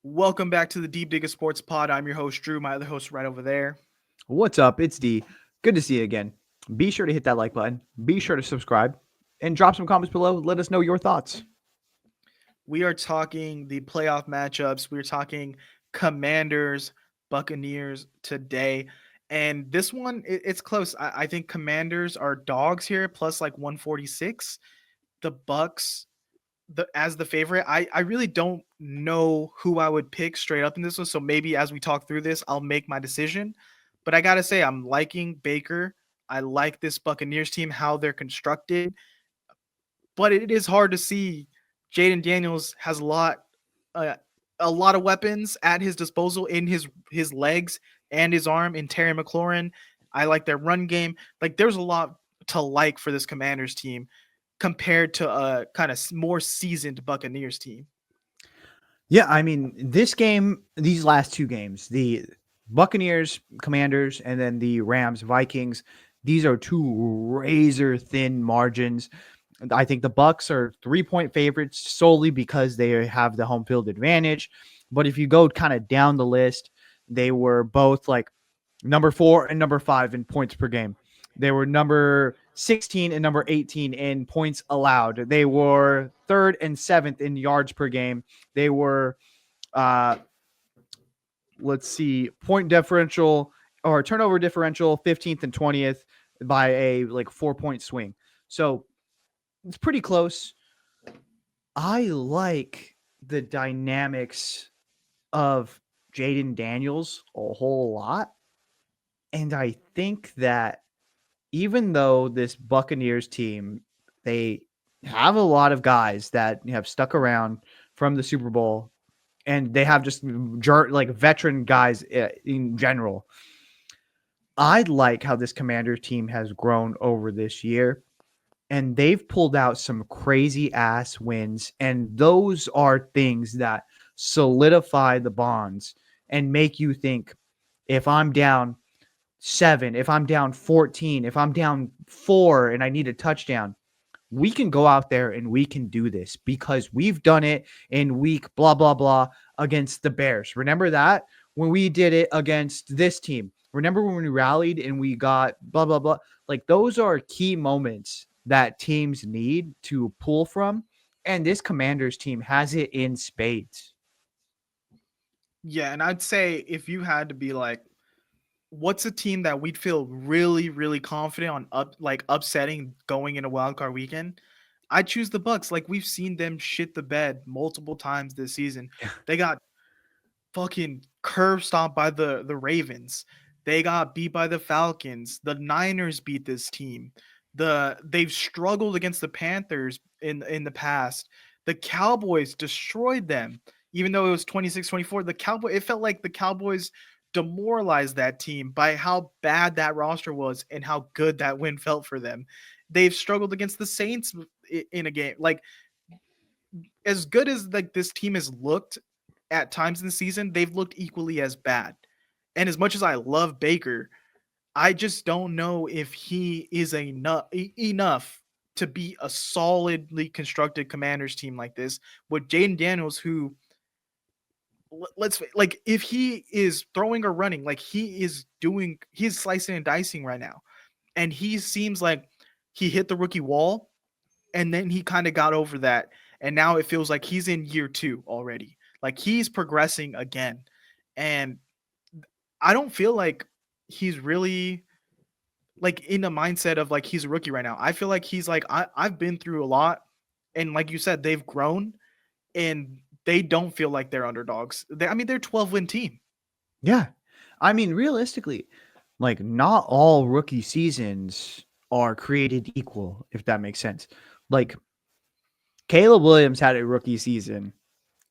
Welcome back to the Deep Digger Sports Pod. I'm your host, Drew. My other host right over there. What's up? It's D. Good to see you again. Be sure to hit that like button. Be sure to subscribe and drop some comments below. Let us know your thoughts. We are talking the playoff matchups. We're talking Commanders, Buccaneers today. And this one, it's close. I think Commanders are dogs here, plus like 146. The Bucks, as the favorite. I really don't know who I would pick straight up in this one. So maybe as we talk through this, I'll make my decision. But I gotta say, I'm liking Baker. I like this Buccaneers team, how they're constructed. But it is hard to see Jayden Daniels has uh, a lot of weapons at his disposal in his legs and his arm in Terry McLaurin. I like their run game. Like there's a lot to like for this Commanders team compared to a kind of more seasoned Buccaneers team. Yeah, I mean, this game, these last two games, the Buccaneers, Commanders, and then the Rams, Vikings, these are two razor thin margins. I think the Bucks are 3-point favorites solely because they have the home field advantage. But if you go kind of down the list, they were both like number 4 and number 5 in points per game. They were number 16 and number 18 in points allowed. They were third and seventh in yards per game. They were, uh, let's see, point differential or turnover differential 15th and 20th by a like 4-point swing. So it's pretty close. I like the dynamics of Jayden Daniels a whole lot. And I think that even though this Buccaneers team, they have a lot of guys that have stuck around from the Super Bowl, and they have just like veteran guys in general. I like how this Commander team has grown over this year, and they've pulled out some crazy ass wins, and those are things that solidify the bonds and make you think, if I'm down 7, if I'm down 14, if I'm down 4 and I need a touchdown, we can go out there and we can do this because we've done it in week blah, blah, blah against the Bears. Remember that when we did it against this team? Remember when we rallied and we got blah, blah, blah? Like those are key moments that teams need to pull from. And this Commanders team has it in spades. Yeah, and I'd say if you had to be like, what's a team that we'd feel really, really confident on upsetting going into wildcard weekend? I'd choose the Bucks. Like we've seen them shit the bed multiple times this season. They got fucking curb stomped by the Ravens. They got beat by the Falcons. The Niners beat this team. They've struggled against the Panthers in the past. The Cowboys destroyed them. Even though it was 26-24, it felt like the Cowboys demoralized that team by how bad that roster was and how good that win felt for them. They've struggled against the Saints in a game. Like as good as like this team has looked at times in the season, they've looked equally as bad. And as much as I love Baker, I just don't know if he is enough to be a solidly constructed Commanders team like this with Jayden Daniels, who let's like if he is throwing or running, like he's slicing and dicing right now, and he seems like he hit the rookie wall, and then he kind of got over that, and now it feels like he's in year 2 already. Like he's progressing again, and I don't feel like he's really like in the mindset of like he's a rookie right now. I feel like he's like I've been through a lot, and like you said, they've grown, and they don't feel like they're underdogs. They're 12-win team. Yeah. I mean, realistically, like not all rookie seasons are created equal, if that makes sense. Like Caleb Williams had a rookie season.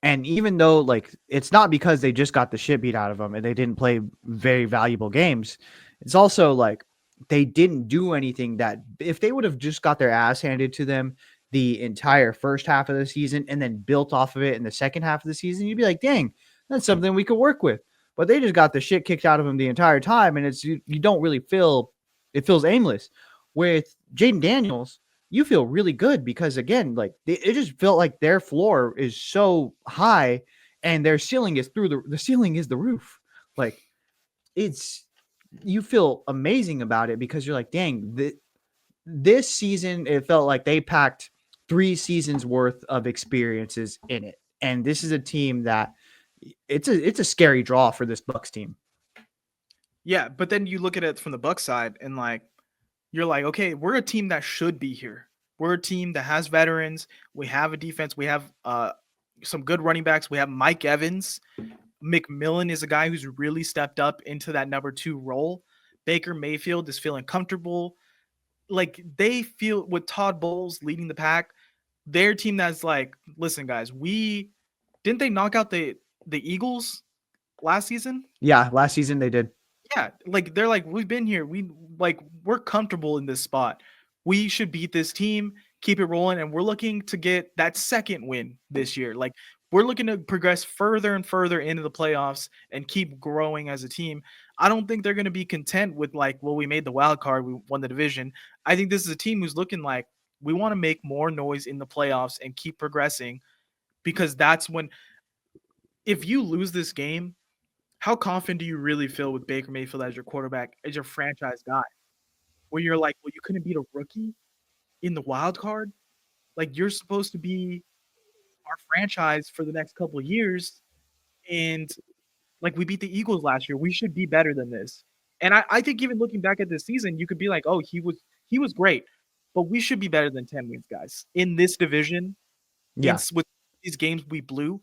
And even though like it's not because they just got the shit beat out of them and they didn't play very valuable games, it's also like they didn't do anything that if they would have just got their ass handed to them the entire first half of the season and then built off of it in the second half of the season, you'd be like, dang, that's something we could work with. But they just got the shit kicked out of them the entire time, and it's you don't really feel it feels aimless. With Jayden Daniels, you feel really good because again, like it just felt like their floor is so high and their ceiling is through the ceiling is the roof. Like it's you feel amazing about it because you're like, dang, this season it felt like they packed 3 seasons worth of experiences in it, and this is a team that it's a scary draw for this Bucks team. Yeah, but then you look at it from the Bucks side and like you're like, okay, we're a team that should be here. We're a team that has veterans. We have a defense. We have some good running backs. We have Mike Evans. McMillan is a guy who's really stepped up into that number 2 role. Baker Mayfield is feeling comfortable. Like they feel with Todd Bowles leading the pack, their team that's like, listen, guys, didn't they knock out the Eagles last season? Yeah, last season they did. Yeah, like they're like, we've been here. We're comfortable in this spot. We should beat this team, keep it rolling, and we're looking to get that second win this year. Like we're looking to progress further and further into the playoffs and keep growing as a team. I don't think they're going to be content with like, well, we made the wild card, we won the division. I think this is a team who's looking like we want to make more noise in the playoffs and keep progressing because that's when if you lose this game, how confident do you really feel with Baker Mayfield as your quarterback, as your franchise guy? Where you're like, well, you couldn't beat a rookie in the wild card. Like you're supposed to be our franchise for the next couple of years, and like we beat the Eagles last year, we should be better than this. And I think even looking back at this season, you could be like, oh, he was great, but we should be better than 10 wins, guys, in this division. Yeah, With these games we blew,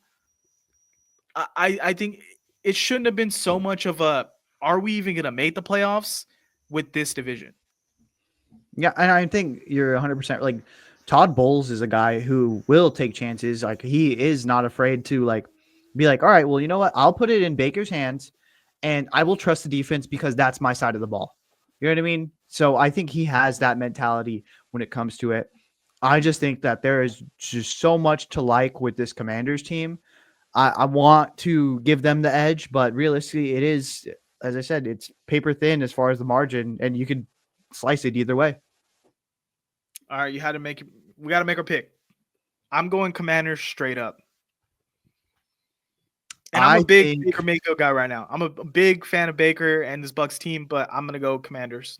I think it shouldn't have been so much of a are we even gonna make the playoffs with this division? yeah, and I think you're 100% like Todd Bowles is a guy who will take chances. Like he is not afraid to like be like, all right, well, you know what? I'll put it in Baker's hands, and I will trust the defense because that's my side of the ball. You know what I mean? So I think he has that mentality when it comes to it. I just think that there is just so much to like with this Commanders team. I want to give them the edge, but realistically, it is, as I said, it's paper thin as far as the margin, and you could slice it either way. All right, you had to make we got to make our pick. I'm going Commanders straight up. And I'm a I big think Baker Mayfield guy right now. I'm a big fan of Baker and this Bucks team, but I'm gonna go Commanders.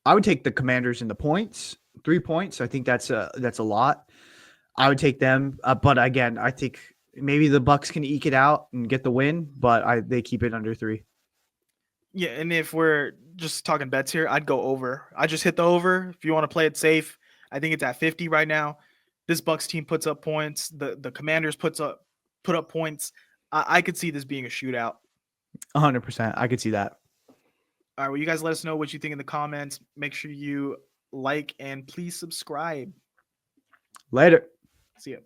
I would take the Commanders in the points, 3 points. I think that's a lot. I would take them, but again, I think maybe the Bucks can eke it out and get the win, but they keep it under 3. Yeah, and if we're just talking bets here, I'd go over. I just hit the over. If you want to play it safe, I think it's at 50 right now. This Bucks team puts up points. The Commanders put up points. I could see this being a shootout. 100%. I could see that. All right, well, you guys let us know what you think in the comments. Make sure you like and please subscribe. Later. See ya.